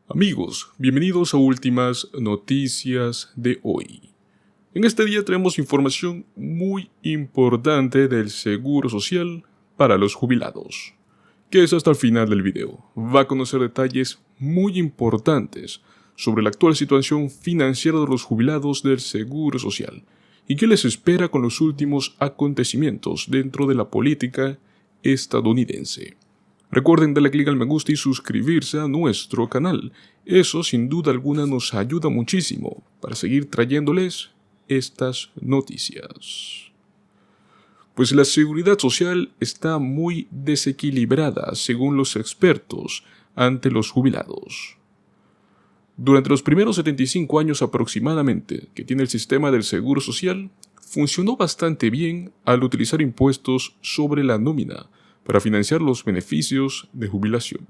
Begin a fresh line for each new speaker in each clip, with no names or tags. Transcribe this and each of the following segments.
Amigos, bienvenidos a Últimas Noticias de hoy. En este día traemos información muy importante del Seguro Social para los jubilados. Quédese hasta el final del video. Va a conocer detalles muy importantes sobre la actual situación financiera de los jubilados del Seguro Social y qué les espera con los últimos acontecimientos dentro de la política estadounidense. Recuerden darle clic al me gusta y suscribirse a nuestro canal. Eso sin duda alguna nos ayuda muchísimo para seguir trayéndoles estas noticias. Pues la seguridad social está muy desequilibrada según los expertos ante los jubilados. Durante los primeros 75 años aproximadamente que tiene el sistema del Seguro Social, funcionó bastante bien al utilizar impuestos sobre la nómina para financiar los beneficios de jubilación.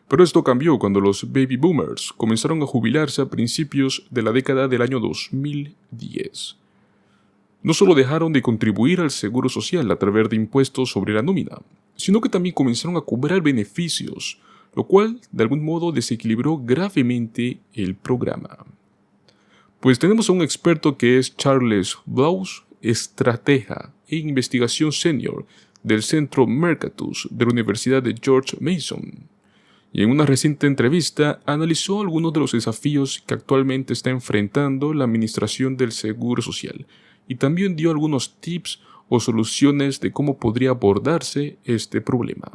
Pero esto cambió cuando los baby boomers comenzaron a jubilarse a principios de la década del año 2010. No solo dejaron de contribuir al seguro social a través de impuestos sobre la nómina, sino que también comenzaron a cobrar beneficios, lo cual de algún modo desequilibró gravemente el programa. Pues tenemos a un experto que es Charles Blaus, estratega e investigación senior del Centro Mercatus de la Universidad de George Mason, y en una reciente entrevista analizó algunos de los desafíos que actualmente está enfrentando la administración del Seguro Social y también dio algunos tips o soluciones de cómo podría abordarse este problema.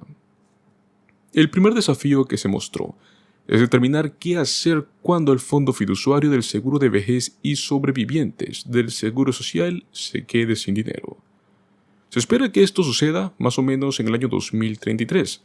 El primer desafío que se mostró es determinar qué hacer cuando el Fondo Fiduciario del Seguro de Vejez y Sobrevivientes del Seguro Social se quede sin dinero. Se espera que esto suceda más o menos en el año 2033,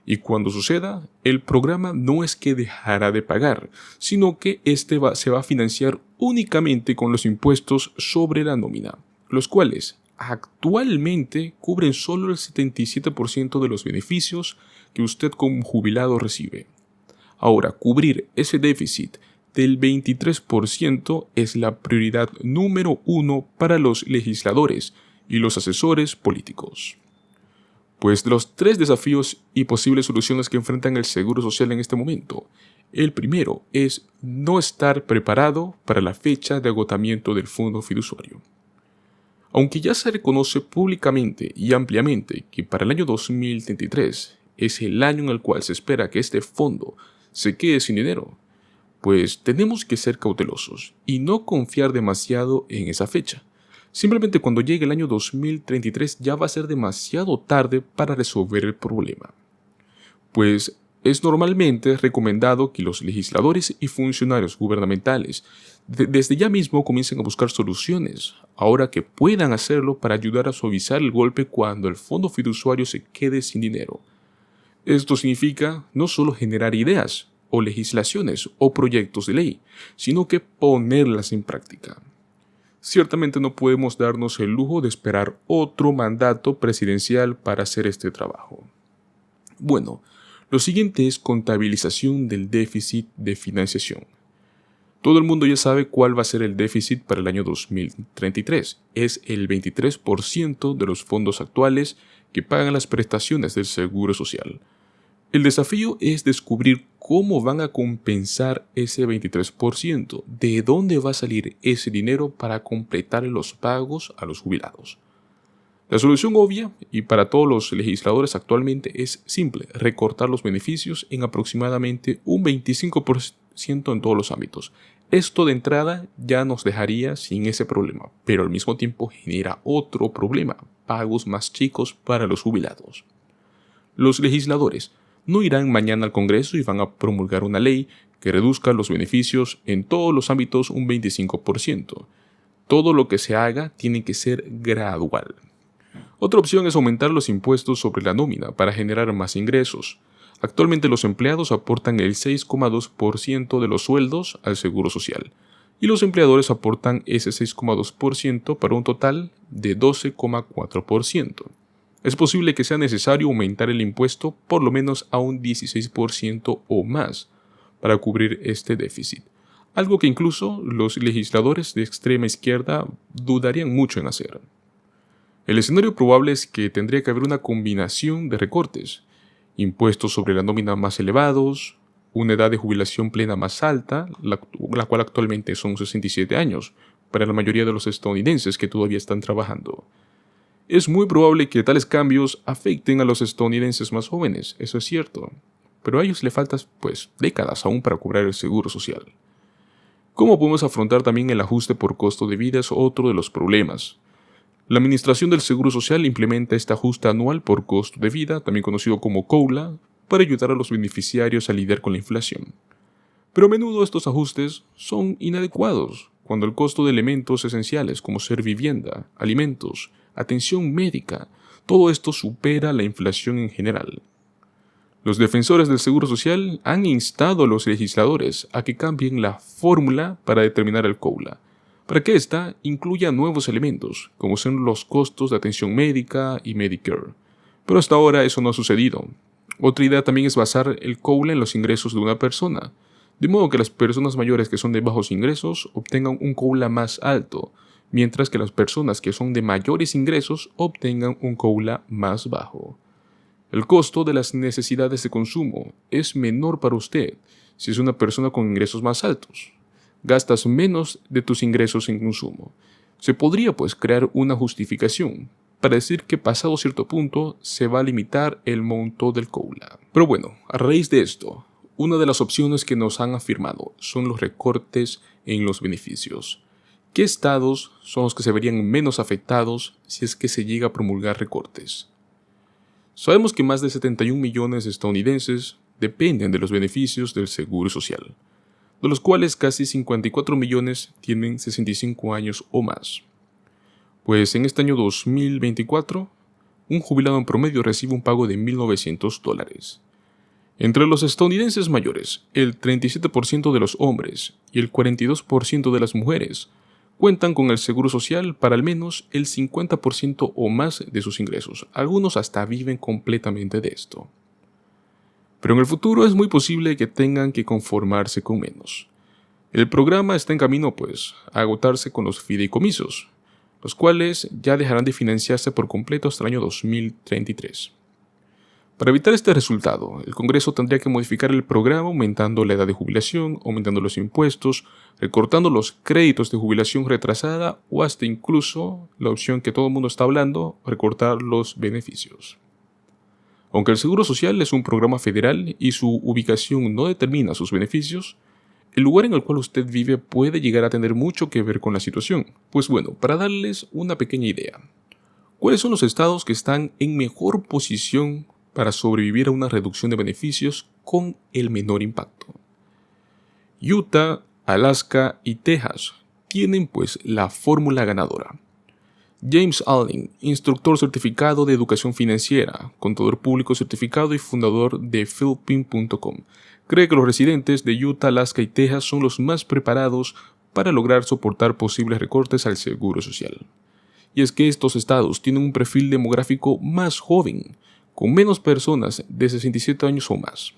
y cuando suceda, el programa no es que dejará de pagar, sino que se va a financiar únicamente con los impuestos sobre la nómina, los cuales actualmente cubren solo el 77% de los beneficios que usted como jubilado recibe. Ahora, cubrir ese déficit del 23% es la prioridad número 1 para los legisladores y los asesores políticos. Pues de los 3 desafíos y posibles soluciones que enfrentan el Seguro Social en este momento, el primero es no estar preparado para la fecha de agotamiento del fondo fiduciario. Aunque ya se reconoce públicamente y ampliamente que para el año 2033 es el año en el cual se espera que este fondo se quede sin dinero, pues tenemos que ser cautelosos y no confiar demasiado en esa fecha. Simplemente cuando llegue el año 2033 ya va a ser demasiado tarde para resolver el problema. Pues es normalmente recomendado que los legisladores y funcionarios gubernamentales desde ya mismo comiencen a buscar soluciones, ahora que puedan hacerlo para ayudar a suavizar el golpe cuando el fondo fiduciario se quede sin dinero. Esto significa no solo generar ideas o legislaciones o proyectos de ley, sino que ponerlas en práctica. Ciertamente no podemos darnos el lujo de esperar otro mandato presidencial para hacer este trabajo. Bueno, lo siguiente es contabilización del déficit de financiación. Todo el mundo ya sabe cuál va a ser el déficit para el año 2033. Es el 23% de los fondos actuales que pagan las prestaciones del Seguro Social. El desafío es descubrir cómo van a compensar ese 23%, de dónde va a salir ese dinero para completar los pagos a los jubilados. La solución obvia, y para todos los legisladores actualmente, es simple: recortar los beneficios en aproximadamente un 25% en todos los ámbitos. Esto de entrada ya nos dejaría sin ese problema, pero al mismo tiempo genera otro problema: pagos más chicos para los jubilados. Los legisladores no irán mañana al Congreso y van a promulgar una ley que reduzca los beneficios en todos los ámbitos un 25%. Todo lo que se haga tiene que ser gradual. Otra opción es aumentar los impuestos sobre la nómina para generar más ingresos. Actualmente los empleados aportan el 6,2% de los sueldos al Seguro Social y los empleadores aportan ese 6,2% para un total de 12,4%. Es posible que sea necesario aumentar el impuesto por lo menos a un 16% o más para cubrir este déficit, algo que incluso los legisladores de extrema izquierda dudarían mucho en hacer. El escenario probable es que tendría que haber una combinación de recortes: impuestos sobre la nómina más elevados, una edad de jubilación plena más alta, la cual actualmente son 67 años, para la mayoría de los estadounidenses que todavía están trabajando. Es muy probable que tales cambios afecten a los estadounidenses más jóvenes, eso es cierto, pero a ellos les faltan décadas aún para cobrar el seguro social. ¿Cómo podemos afrontar también el ajuste por costo de vida? Es otro de los problemas. La Administración del Seguro Social implementa este ajuste anual por costo de vida, también conocido como COLA, para ayudar a los beneficiarios a lidiar con la inflación. Pero a menudo estos ajustes son inadecuados, cuando el costo de elementos esenciales como ser vivienda, alimentos, atención médica, todo esto supera la inflación en general. Los defensores del Seguro Social han instado a los legisladores a que cambien la fórmula para determinar el COLA, para que ésta incluya nuevos elementos, como son los costos de atención médica y Medicare. Pero hasta ahora eso no ha sucedido. Otra idea también es basar el COLA en los ingresos de una persona, de modo que las personas mayores que son de bajos ingresos obtengan un COLA más alto, mientras que las personas que son de mayores ingresos obtengan un COLA más bajo. El costo de las necesidades de consumo es menor para usted si es una persona con ingresos más altos. Gastas menos de tus ingresos en consumo. Se podría crear una justificación para decir que pasado cierto punto se va a limitar el monto del COLA. Pero bueno, a raíz de esto, una de las opciones que nos han afirmado son los recortes en los beneficios. ¿Qué estados son los que se verían menos afectados si es que se llega a promulgar recortes? Sabemos que más de 71 millones de estadounidenses dependen de los beneficios del Seguro Social, de los cuales casi 54 millones tienen 65 años o más. Pues en este año 2024, un jubilado en promedio recibe un pago de $1,900. Entre los estadounidenses mayores, el 37% de los hombres y el 42% de las mujeres cuentan con el seguro social para al menos el 50% o más de sus ingresos. Algunos hasta viven completamente de esto. Pero en el futuro es muy posible que tengan que conformarse con menos. El programa está en camino a agotarse con los fideicomisos, los cuales ya dejarán de financiarse por completo hasta el año 2033. Para evitar este resultado, el Congreso tendría que modificar el programa aumentando la edad de jubilación, aumentando los impuestos, recortando los créditos de jubilación retrasada o hasta incluso la opción que todo el mundo está hablando, recortar los beneficios. Aunque el Seguro Social es un programa federal y su ubicación no determina sus beneficios, el lugar en el cual usted vive puede llegar a tener mucho que ver con la situación. Pues bueno, para darles una pequeña idea, ¿cuáles son los estados que están en mejor posición para sobrevivir a una reducción de beneficios con el menor impacto? Utah, Alaska y Texas tienen la fórmula ganadora. James Allen, instructor certificado de educación financiera, contador público certificado y fundador de Philpin.com, cree que los residentes de Utah, Alaska y Texas son los más preparados para lograr soportar posibles recortes al seguro social. Y es que estos estados tienen un perfil demográfico más joven, con menos personas de 67 años o más.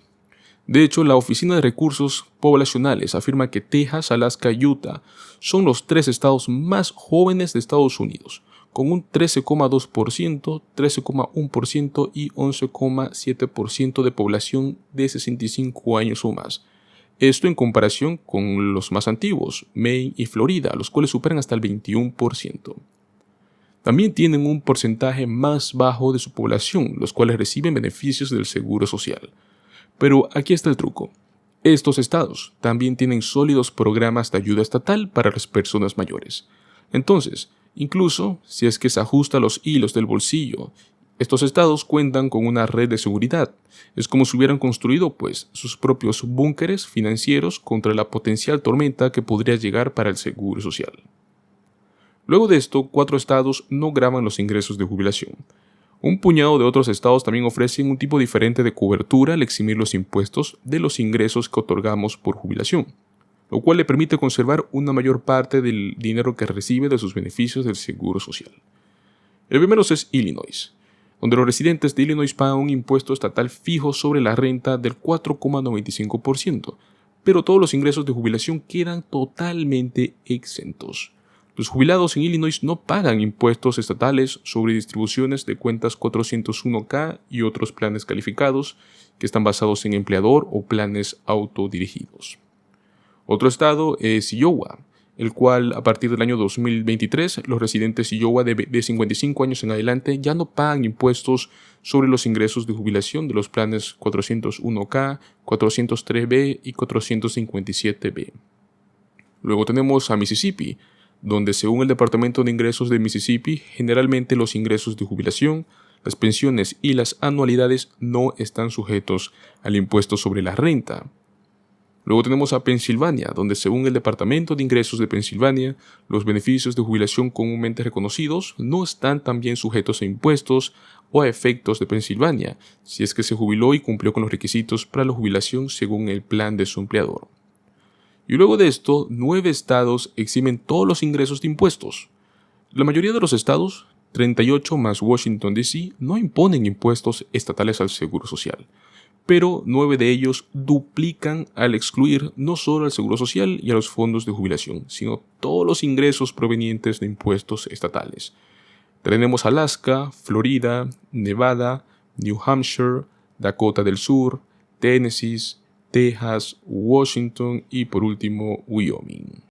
De hecho, la Oficina de Recursos Poblacionales afirma que Texas, Alaska y Utah son los 3 estados más jóvenes de Estados Unidos, con un 13,2%, 13,1% y 11,7% de población de 65 años o más. Esto en comparación con los más antiguos, Maine y Florida, los cuales superan hasta el 21%. También tienen un porcentaje más bajo de su población, los cuales reciben beneficios del Seguro Social. Pero aquí está el truco. Estos estados también tienen sólidos programas de ayuda estatal para las personas mayores. Entonces, incluso si es que se ajusta los hilos del bolsillo, estos estados cuentan con una red de seguridad. Es como si hubieran construido sus propios búnkeres financieros contra la potencial tormenta que podría llegar para el Seguro Social. Luego de esto, 4 estados no graban los ingresos de jubilación. Un puñado de otros estados también ofrecen un tipo diferente de cobertura al eximir los impuestos de los ingresos que otorgamos por jubilación, lo cual le permite conservar una mayor parte del dinero que recibe de sus beneficios del Seguro Social. El primero es Illinois, donde los residentes de Illinois pagan un impuesto estatal fijo sobre la renta del 4,95%, pero todos los ingresos de jubilación quedan totalmente exentos. Los jubilados en Illinois no pagan impuestos estatales sobre distribuciones de cuentas 401k y otros planes calificados que están basados en empleador o planes autodirigidos. Otro estado es Iowa, el cual a partir del año 2023 los residentes de Iowa de 55 años en adelante ya no pagan impuestos sobre los ingresos de jubilación de los planes 401k, 403b y 457b. Luego tenemos a Mississippi, donde según el Departamento de Ingresos de Mississippi, generalmente los ingresos de jubilación, las pensiones y las anualidades no están sujetos al impuesto sobre la renta. Luego tenemos a Pensilvania, donde según el Departamento de Ingresos de Pensilvania, los beneficios de jubilación comúnmente reconocidos no están también sujetos a impuestos o a efectos de Pensilvania, si es que se jubiló y cumplió con los requisitos para la jubilación según el plan de su empleador. Y luego de esto, 9 estados eximen todos los ingresos de impuestos. La mayoría de los estados, 38 más Washington D.C., no imponen impuestos estatales al Seguro Social, pero 9 de ellos duplican al excluir no solo al Seguro Social y a los fondos de jubilación, sino todos los ingresos provenientes de impuestos estatales. Tenemos Alaska, Florida, Nevada, New Hampshire, Dakota del Sur, Tennessee, Texas, Washington y por último Wyoming.